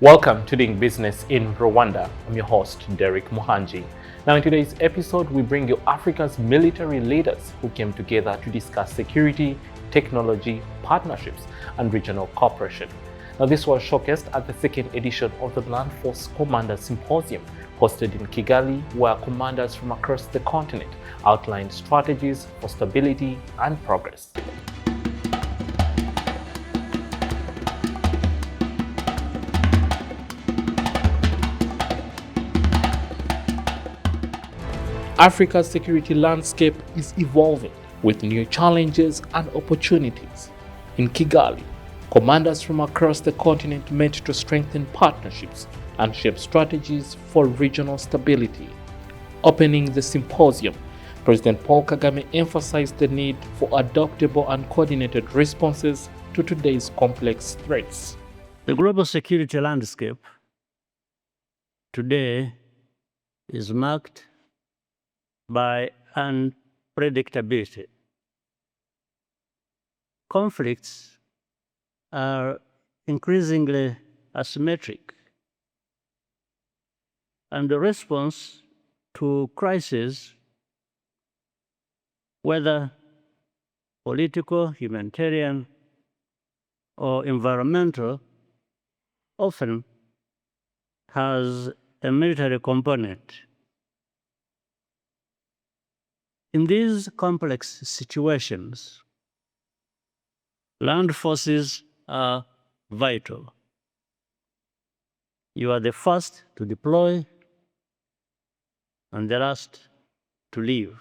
Welcome to Doing Business in Rwanda. I'm your host, Derek Muhanji. Now in today's episode, we bring you Africa's military leaders who came together to discuss security, technology, partnerships, and regional cooperation. Now this was showcased at the second edition of the Land Forces Commanders Symposium, hosted in Kigali, where commanders from across the continent outlined strategies for stability and progress. Africa's security landscape is evolving with new challenges and opportunities. In Kigali, commanders from across the continent met to strengthen partnerships and shape strategies for regional stability. Opening the symposium, President Paul Kagame emphasized the need for adaptable and coordinated responses to today's complex threats. The global security landscape today is marked by unpredictability. Conflicts are increasingly asymmetric, and the response to crises, whether political, humanitarian, or environmental, often has a military component. In these complex situations, land forces are vital. You are the first to deploy and the last to leave.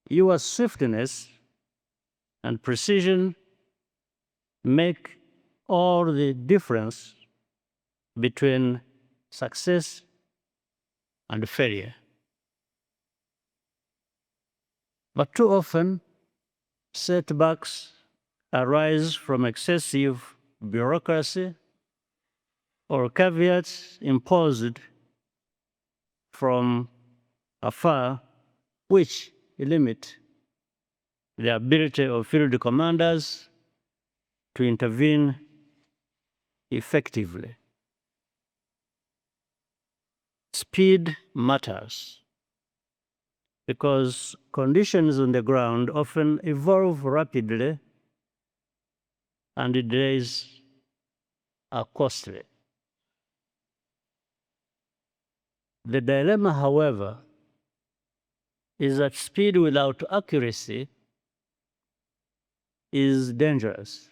Your swiftness and precision make all the difference between success and failure. But too often, setbacks arise from excessive bureaucracy or caveats imposed from afar, which limit the ability of field commanders to intervene effectively. Speed matters, because conditions on the ground often evolve rapidly and delays are costly. The dilemma, however, is that speed without accuracy is dangerous,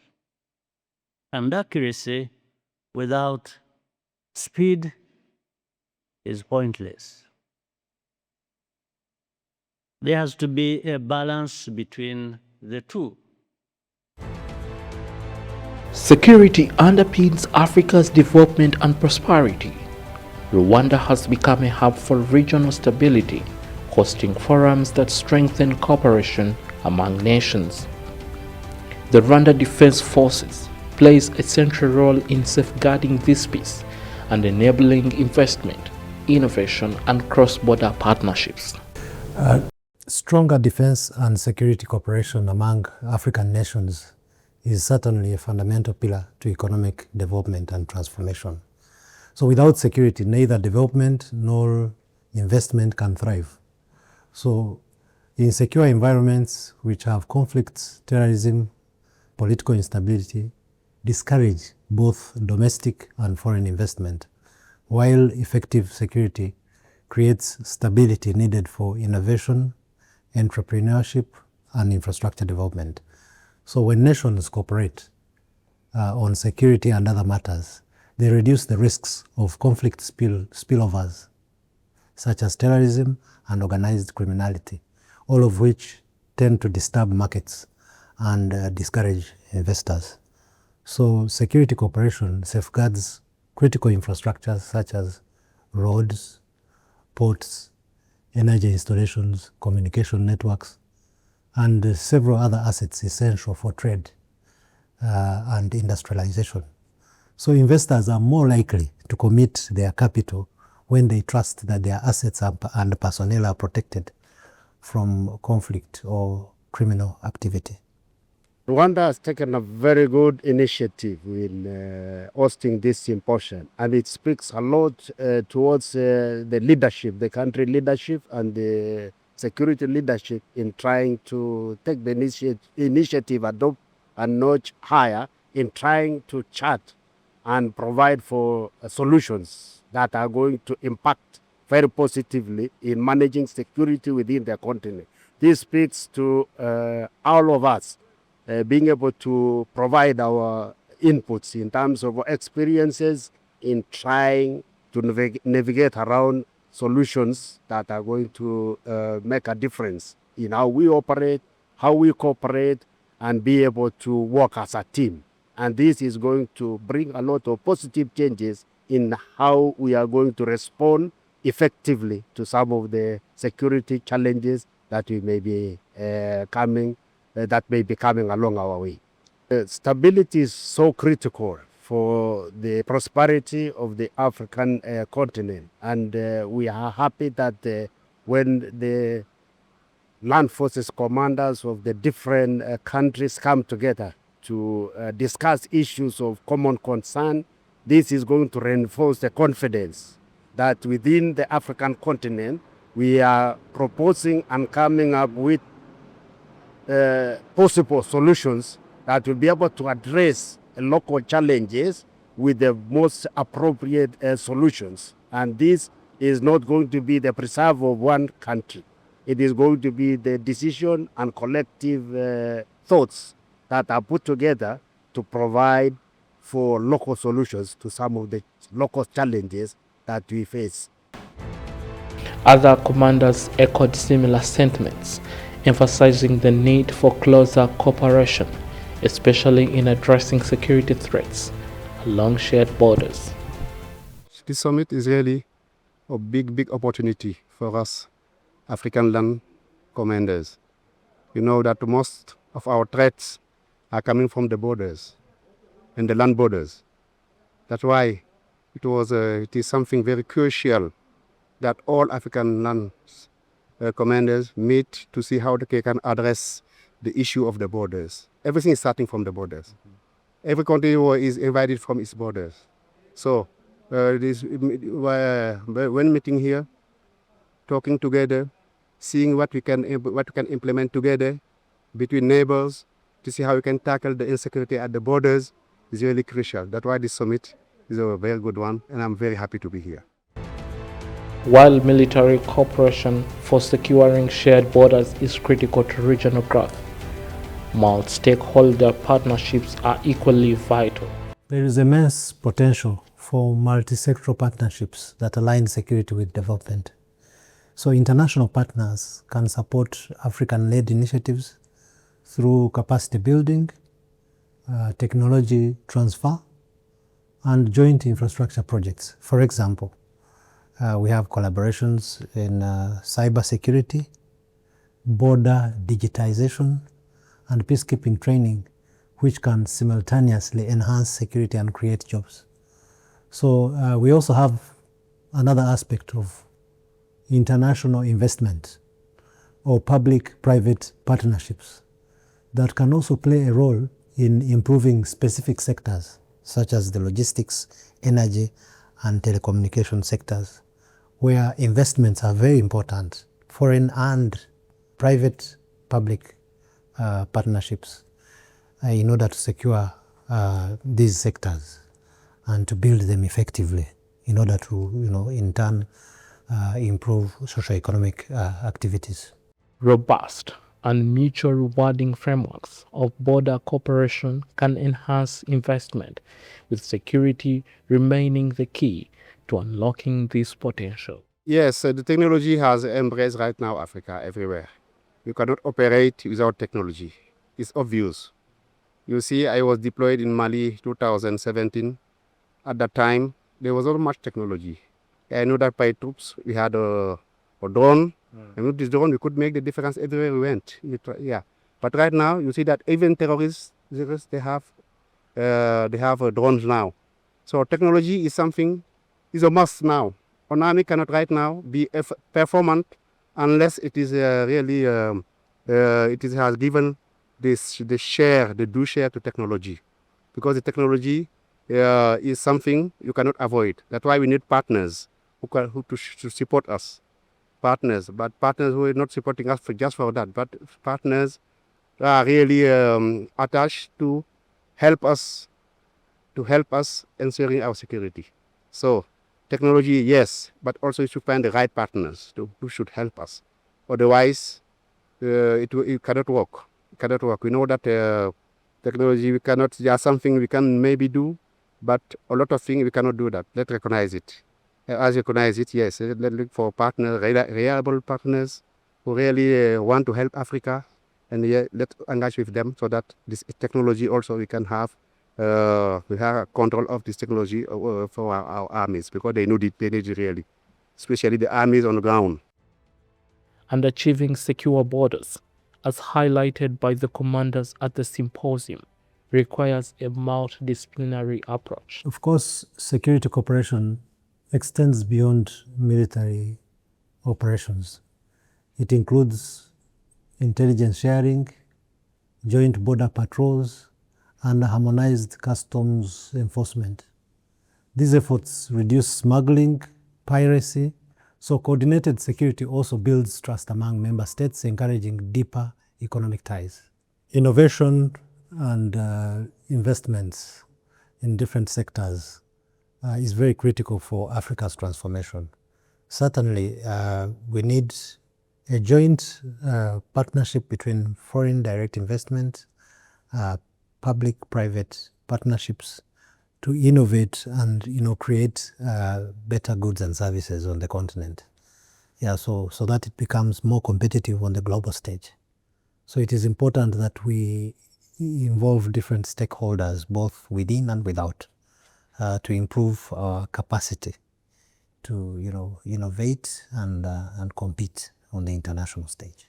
and accuracy without speed is pointless. There has to be a balance between the two. Security underpins Africa's development and prosperity. Rwanda has become a hub for regional stability, hosting forums that strengthen cooperation among nations. The Rwanda Defense Forces plays a central role in safeguarding this peace and enabling investment, innovation, and cross-border partnerships. Stronger defense and security cooperation among African nations is certainly a fundamental pillar to economic development and transformation. So without security, neither development nor investment can thrive. So in secure environments which have conflicts, terrorism, political instability, discourage both domestic and foreign investment, while effective security creates stability needed for innovation, entrepreneurship, and infrastructure development. So when nations cooperate on security and other matters, they reduce the risks of conflict spillovers, such as terrorism and organized criminality, all of which tend to disturb markets and discourage investors. So security cooperation safeguards critical infrastructures such as roads, ports, energy installations, communication networks, and several other assets essential for trade and industrialization. So investors are more likely to commit their capital when they trust that their assets and personnel are protected from conflict or criminal activity. Rwanda has taken a very good initiative in hosting this symposium, and it speaks a lot towards the leadership, the country leadership and the security leadership in trying to take the initiative, adopt a notch higher in trying to chart and provide for solutions that are going to impact very positively in managing security within the continent. This speaks to all of us being able to provide our inputs in terms of experiences in trying to navigate around solutions that are going to make a difference in how we operate, how we cooperate, and be able to work as a team. And this is going to bring a lot of positive changes in how we are going to respond effectively to some of the security challenges that we may be that may be coming along our way. Stability is so critical for the prosperity of the African continent, and we are happy that when the Land Forces Commanders of the different countries come together to discuss issues of common concern, this is going to reinforce the confidence that within the African continent we are proposing and coming up with possible solutions that will be able to address local challenges with the most appropriate solutions. And this is not going to be the preserve of one country. It is going to be the decision and collective thoughts that are put together to provide for local solutions to some of the local challenges that we face. Other commanders echoed similar sentiments, emphasizing the need for closer cooperation, especially in addressing security threats along shared borders. This summit is really a big opportunity for us African land commanders. You know that most of our threats are coming from the borders and the land borders. That's why it is something very crucial that all African land commanders meet to see how they can address the issue of the borders. Everything is starting from the borders. Every country is invited from its borders. So when meeting here, talking together, seeing what we can implement together between neighbors to see how we can tackle the insecurity at the borders is really crucial. That's why this summit is a very good one, and I'm very happy to be here. While military cooperation for securing shared borders is critical to regional growth, multi-stakeholder partnerships are equally vital. There is immense potential for multi-sectoral partnerships that align security with development. So international partners can support African-led initiatives through capacity building, technology transfer, and joint infrastructure projects. For example, we have collaborations in cybersecurity, border digitization, and peacekeeping training, which can simultaneously enhance security and create jobs. So we also have another aspect of international investment or public-private partnerships that can also play a role in improving specific sectors such as the logistics, energy, and telecommunication sectors, where investments are very important, foreign and private public partnerships in order to secure these sectors and to build them effectively in order to, in turn, improve socio-economic activities. Robust and mutual rewarding frameworks of border cooperation can enhance investment, with security remaining the key to unlocking this potential. Yes, the technology has embraced right now Africa everywhere. You cannot operate without technology. It's obvious. You see, I was deployed in Mali 2017. At that time, there was not much technology. I know that by troops, we had a drone. And with this drone, we could make the difference everywhere we went. But right now, you see that even terrorists, they have drones now. So technology is a must now. An army cannot right now be performant unless it is it has given they do share to technology, because the technology is something you cannot avoid. That's why we need partners to support us. Partners who are not supporting us just for that, but partners are really attached to help us ensuring our security. So technology, yes, but also you should find the right partners who should help us. Otherwise, it cannot work. It cannot work. We know that technology, we cannot, there's something we can maybe do, but a lot of things we cannot do that. Let's recognize it. As recognize it, yes, let's look for partners, reliable partners who really want to help Africa, and let's engage with them so that this technology also we have control of this technology for our armies, because they need it really, especially the armies on the ground. And achieving secure borders, as highlighted by the commanders at the symposium, requires a multidisciplinary approach. Of course, security cooperation extends beyond military operations. It includes intelligence sharing, joint border patrols, and harmonized customs enforcement. These efforts reduce smuggling, piracy, so coordinated security also builds trust among member states, encouraging deeper economic ties. Innovation and investments in different sectors is very critical for Africa's transformation. Certainly, we need a joint partnership between foreign direct investment, public-private partnerships to innovate and create better goods and services on the continent. Yeah, so that it becomes more competitive on the global stage. So it is important that we involve different stakeholders, both within and without, to improve our capacity to innovate and compete on the international stage.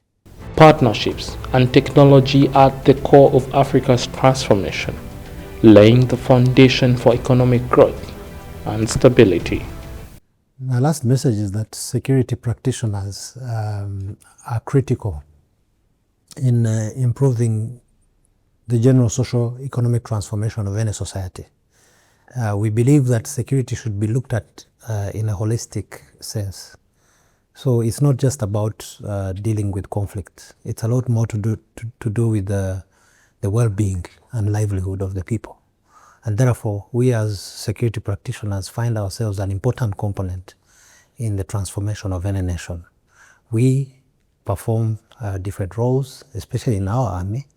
Partnerships and technology are at the core of Africa's transformation, laying the foundation for economic growth and stability. My last message is that security practitioners are critical in improving the general socio-economic transformation of any society. We believe that security should be looked at in a holistic sense. So it's not just about dealing with conflict. It's a lot more to do with the well-being and livelihood of the people. And therefore, we as security practitioners find ourselves an important component in the transformation of any nation. We perform different roles, especially in our army.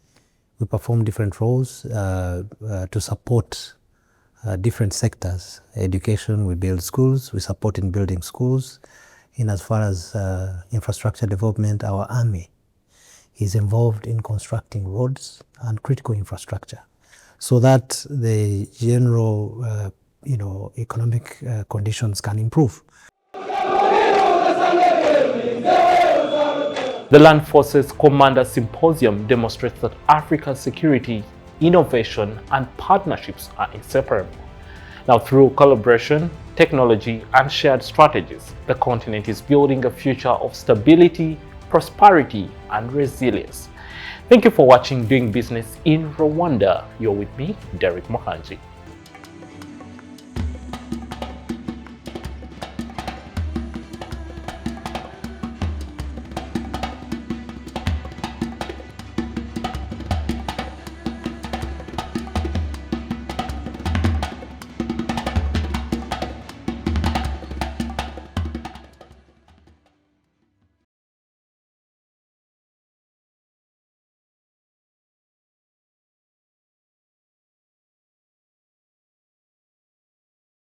We perform different roles to support different sectors. Education, we build schools, we support in building schools. In as far as infrastructure development, our army is involved in constructing roads and critical infrastructure so that the general economic conditions can improve. The Land Forces Commanders Symposium demonstrates that Africa's security, innovation, and partnerships are inseparable. Now, through collaboration, technology, and shared strategies, the continent is building a future of stability, prosperity, and resilience. Thank you for watching Doing Business in Rwanda. You're with me, Derek Mohanji.